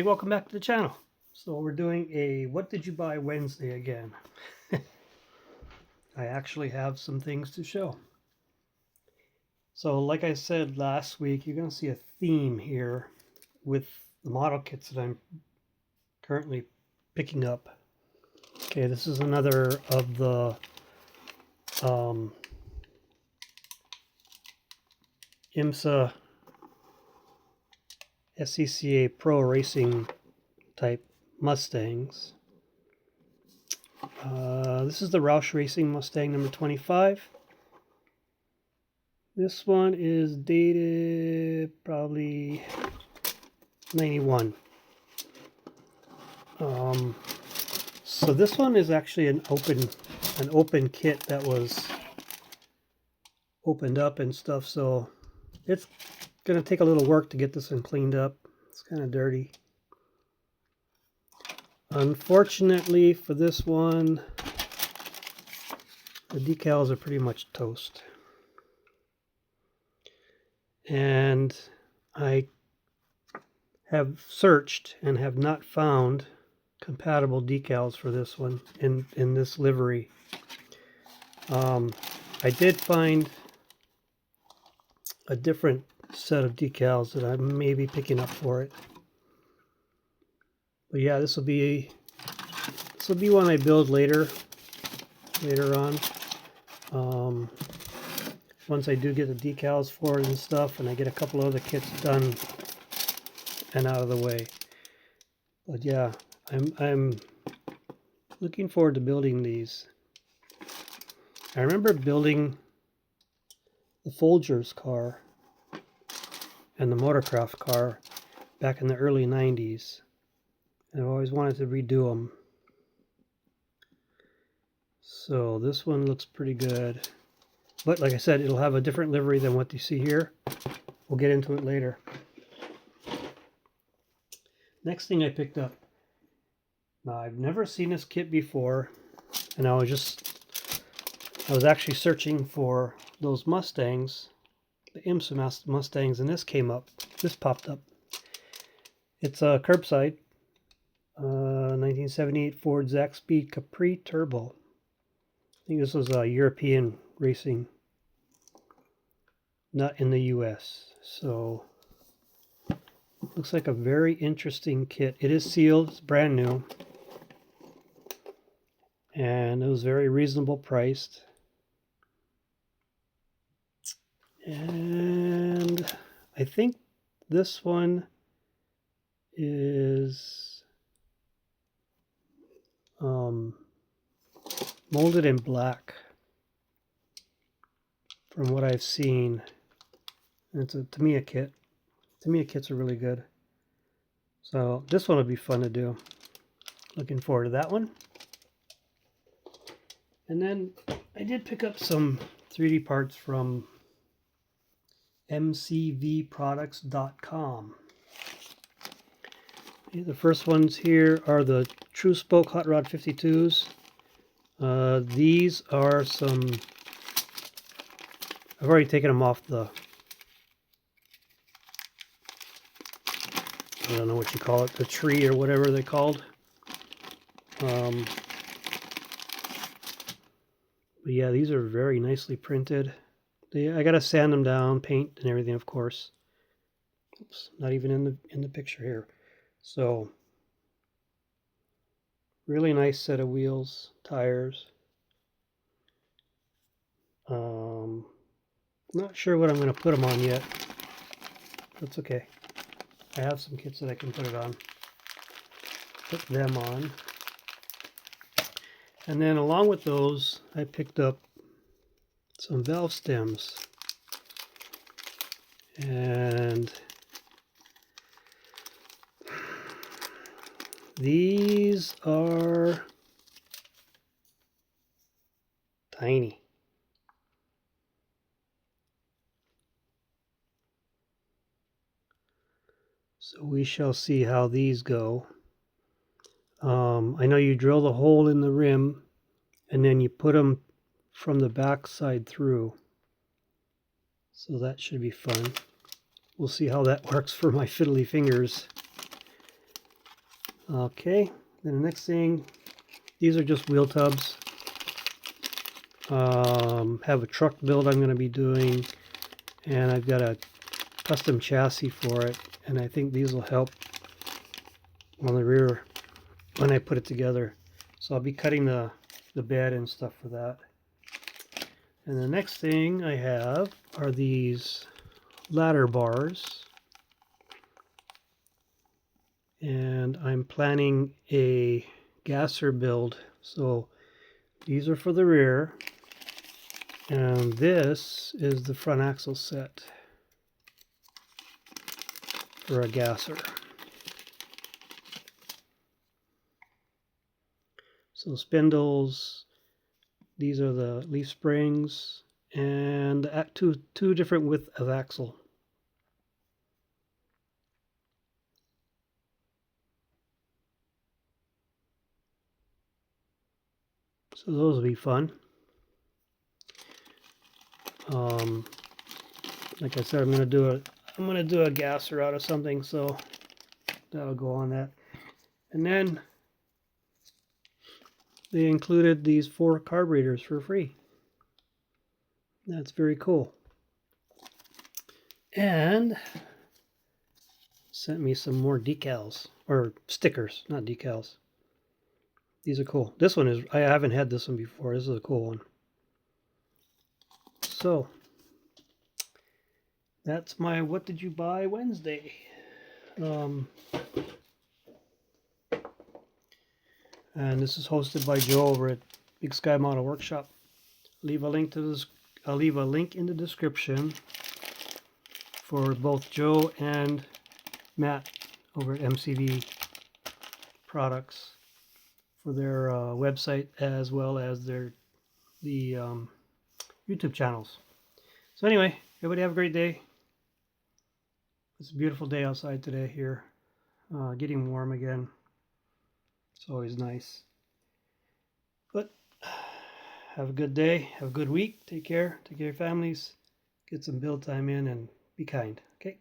everybody, welcome back to the channel. So we're doing a What Did You Buy Wednesday again. I actually have some things to show. So like I said last week, you're going to see a theme here with the model kits that I'm currently picking up. Okay, this is another of the IMSA SCCA Pro Racing type Mustangs. This is the Roush Racing Mustang number 25. This one is dated probably 91. So this one is actually an open kit that was opened up and stuff. So it's gonna take a little work to get this one cleaned up. It's kind of dirty. Unfortunately for this one, the decals are pretty much toast. And I have searched and have not found compatible decals for this one in this livery. I did find a different set of decals that I may be picking up for it. But yeah, this will be one I build later on. Once I do get the decals for it and stuff, and I get a couple other kits done and out of the way. But yeah, I'm looking forward to building these. I remember building the Folgers car and the Motorcraft car back in the early 90s. And I've always wanted to redo them. So this one looks pretty good. But like I said, it'll have a different livery than what you see here. We'll get into it later. Next thing I picked up. Now I've never seen this kit before, and I was actually searching for those Mustangs, the IMSA Mustangs, and this popped up. It's a curbside 1978 Ford Zaxby Capri Turbo. I think this was a European racing, not in the US. So looks like a very interesting kit. It is sealed, it's brand new, and it was very reasonable priced. And I think this one is molded in black from what I've seen. And it's a Tamiya kit. Tamiya kits are really good. So this one will be fun to do. Looking forward to that one. And then I did pick up some 3D parts from mcvproducts.com. The first ones here are the True Spoke Hot Rod 52s. These are some... I've already taken them off the... I don't know what you call it, the tree or whatever they're called. But yeah, these are very nicely printed. I gotta sand them down, paint and everything, of course. Oops, not even in the picture here. So really nice set of wheels, tires. Not sure what I'm going to put them on yet. That's okay. I have some kits that I can put it on. Put them on. And then along with those, I picked up some valve stems. And these are tiny. So we shall see how these go. I know you drill the hole in the rim and then you put them from the back side through. So that should be fun. We'll see how that works for my fiddly fingers. Okay, then the next thing, these are just wheel tubs. Have a truck build I'm going to be doing, and I've got a custom chassis for it, and I think these will help on the rear when I put it together. So I'll be cutting the bed and stuff for that. And the next thing I have are these ladder bars, and I'm planning a gasser build. So these are for the rear, and this is the front axle set for a gasser. So spindles, these are the leaf springs, and two different width of axle. So those will be fun. Like I said, I'm gonna do a gasser out of something, so that'll go on that. And then they included these 4 carburetors for free. That's very cool. And sent me some more decals, or stickers, not decals. These are cool. This one is, I haven't had this one before. This is a cool one. So that's my What Did You Buy Wednesday. And this is hosted by Joe over at Big Sky Model Workshop. Leave a link to this. I'll leave a link in the description for both Joe and Matt over at MCV Products for their website, as well as the YouTube channels. So anyway, everybody have a great day. It's a beautiful day outside today here. Getting warm again. It's always nice. But have a good day. Have a good week. Take care. Take care of your families. Get some build time in and be kind. Okay?